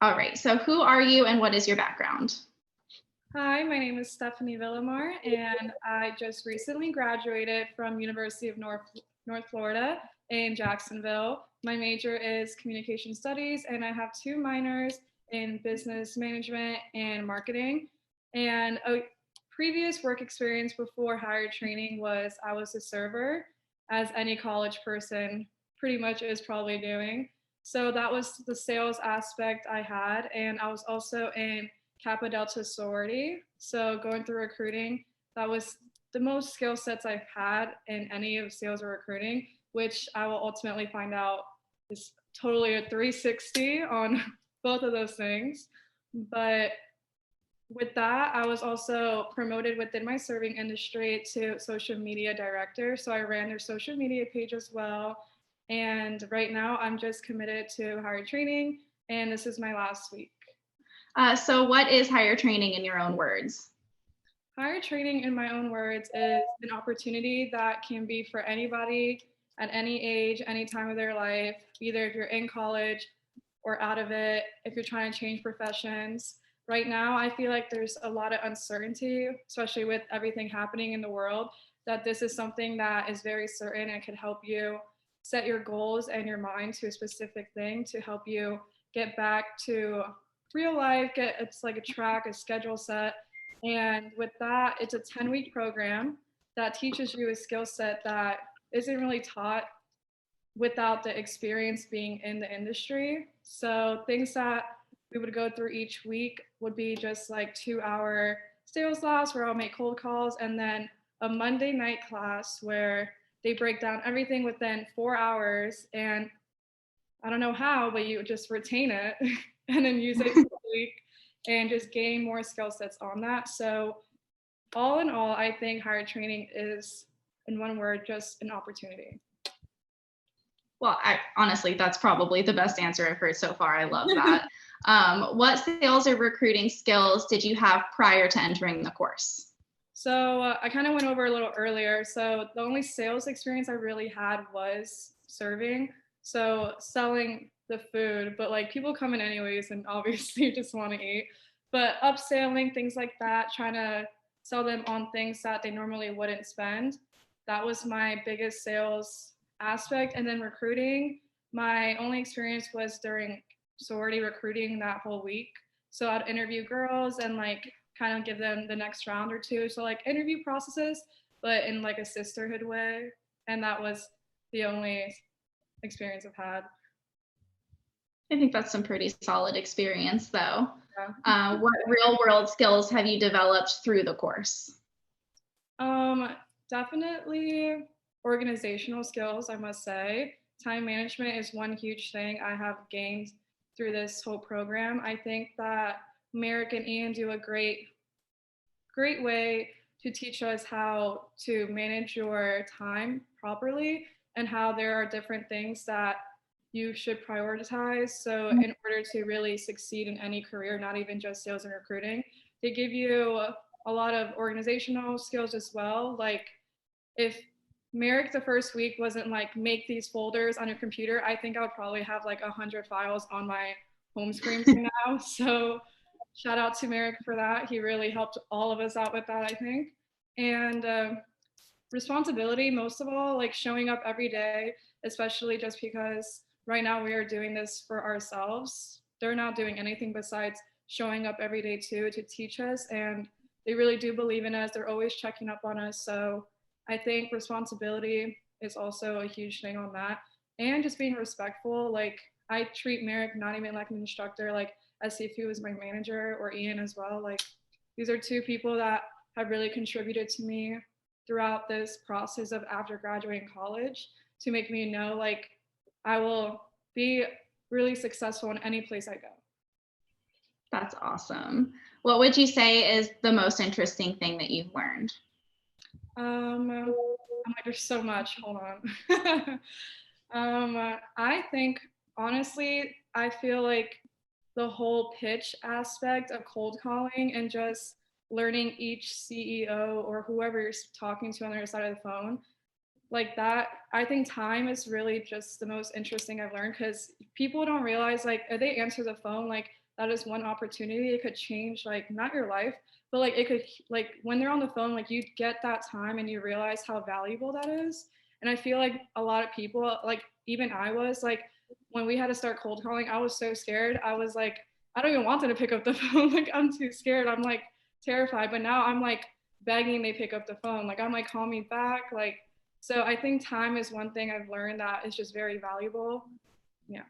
All right, so who are you and what is your background? Hi, my name is Stephanie Villamar, and I just recently graduated from University of North Florida in Jacksonville. My major is communication studies, and I have two minors in business management and marketing. And a previous work experience before HireTraining was I was a server, as any college person pretty much is probably doing. So that was the sales aspect I had, and I was also in Kappa Delta sorority. So going through recruiting, that was the most skill sets I've had in any of sales or recruiting, which I will ultimately find out is totally a 360 on both of those things. But with that, I was also promoted within my serving industry to social media director. So I ran their social media page as well. And right now I'm just committed to HireTraining, and this is my last week. So what is HireTraining in your own words? HireTraining, in my own words, is an opportunity that can be for anybody at any age, any time of their life, either if you're in college or out of it, if you're trying to change professions. Right now, I feel like there's a lot of uncertainty, especially with everything happening in the world, that this is something that is very certain and could help you set your goals and your mind to a specific thing to help you get back to real life, it's like a track, a schedule set. And with that, it's a 10-week program that teaches you a skill set that isn't really taught without the experience being in the industry. So things that we would go through each week would be just like 2-hour sales class where I'll make cold calls, and then a Monday night class where they break down everything within 4 hours. And I don't know how, but you just retain it and then use it for a week and just gain more skill sets on that. So all in all, I think HireTraining is, in one word, just an opportunity. Well, honestly, that's probably the best answer I've heard so far. I love that. What sales or recruiting skills did you have prior to entering the course? So I kind of went over a little earlier. So the only sales experience I really had was serving. So selling the food, but like people come in anyways and obviously just want to eat. But upselling, things like that, trying to sell them on things that they normally wouldn't spend. That was my biggest sales aspect. And then recruiting, my only experience was during sorority recruiting that whole week. So I'd interview girls and like kind of give them the next round or two. So like interview processes, but in like a sisterhood way. And that was the only experience I've had. I think that's some pretty solid experience, though. Yeah. What real world skills have you developed through the course? Definitely organizational skills, I must say. Time management is one huge thing I have gained through this whole program. I think that Merrick and Ian do a great way to teach us how to manage your time properly and how there are different things that you should prioritize. So in order to really succeed in any career, not even just sales and recruiting, they give you a lot of organizational skills as well. Like if Merrick the first week wasn't like make these folders on your computer, I think I would probably have like 100 files on my home screen right now. So shout out to Merrick for that. He really helped all of us out with that, I think. And responsibility, most of all, like showing up every day, especially just because right now we are doing this for ourselves. They're not doing anything besides showing up every day too to teach us. And they really do believe in us. They're always checking up on us. So I think responsibility is also a huge thing on that. And just being respectful. Like I treat Merrick not even like an instructor, like as if he was my manager, or Ian as well. Like these are two people that have really contributed to me throughout this process of after graduating college to make me know like I will be really successful in any place I go. That's awesome. What would you say is the most interesting thing that you've learned? I'm like, there's so much. Hold on. I think honestly, I feel like the whole pitch aspect of cold calling and just learning each CEO or whoever you're talking to on the other side of the phone, like that, I think time is really just the most interesting I've learned, because people don't realize, like, if they answer the phone, like that is one opportunity. It could change, like, not your life, but like it could, like, when they're on the phone, like you get that time and you realize how valuable that is. And I feel like a lot of people, like even I was like, when we had to start cold calling, I was so scared. I was like, I don't even want them to pick up the phone. Like I'm too scared. I'm like terrified. But now I'm like begging they pick up the phone. Like I'm like, call me back. Like, so I think time is one thing I've learned that is just very valuable. Yeah.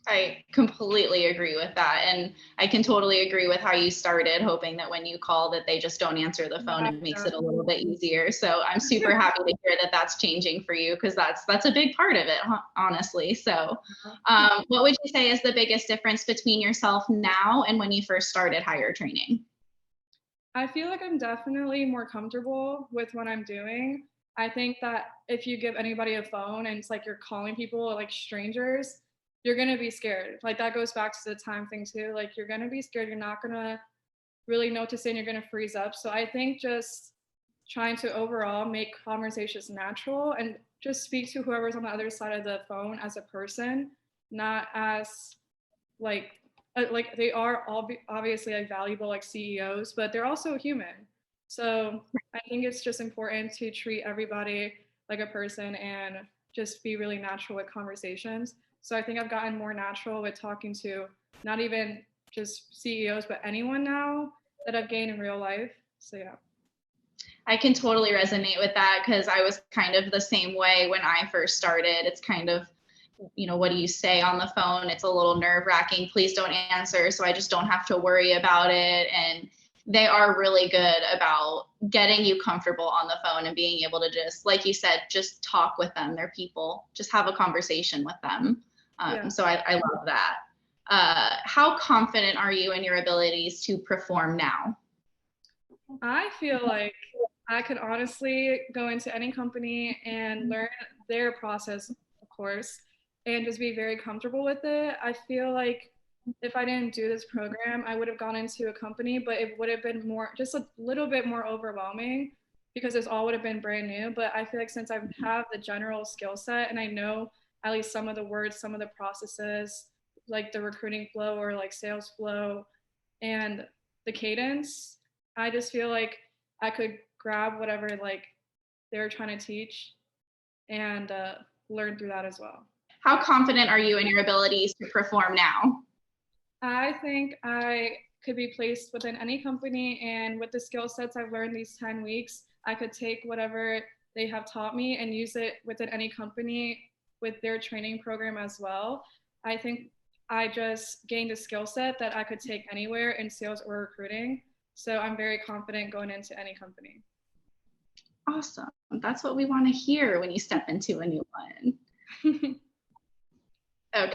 I completely agree with that. And I can totally agree with how you started, hoping that when you call that they just don't answer the phone. Yeah. It makes it a little bit easier. So I'm super happy to hear that that's changing for you, because that's a big part of it, honestly. So what would you say is the biggest difference between yourself now and when you first started HireTraining? I feel like I'm definitely more comfortable with what I'm doing. I think that if you give anybody a phone and it's like you're calling people like strangers, you're gonna be scared. Like that goes back to the time thing too. Like you're gonna be scared. You're not gonna really know what to say and you're gonna freeze up. So I think just trying to overall make conversations natural and just speak to whoever's on the other side of the phone as a person, not as like they are all obviously like valuable like CEOs, but they're also human. So I think it's just important to treat everybody like a person and just be really natural with conversations. So I think I've gotten more natural with talking to not even just CEOs, but anyone now that I've gained in real life. So yeah. I can totally resonate with that, because I was kind of the same way when I first started. It's kind of, what do you say on the phone? It's a little nerve wracking. Please don't answer, so I just don't have to worry about it. And they are really good about getting you comfortable on the phone and being able to just, like you said, just talk with them. They're people, just have a conversation with them. Yeah. So I love that. How confident are you in your abilities to perform now? I feel like I could honestly go into any company and learn their process, of course, and just be very comfortable with it. I feel like if I didn't do this program, I would have gone into a company, but it would have been more, just a little bit more overwhelming because this all would have been brand new. But I feel like since I have the general skill set and I know at least some of the words, some of the processes, like the recruiting flow or like sales flow and the cadence, I just feel like I could grab whatever like they're trying to teach and learn through that as well. How confident are you in your abilities to perform now? I think I could be placed within any company, and with the skill sets I've learned these 10 weeks, I could take whatever they have taught me and use it within any company with their training program as well. I think I just gained a skill set that I could take anywhere in sales or recruiting. So I'm very confident going into any company. Awesome. That's what we want to hear when you step into a new one. Okay.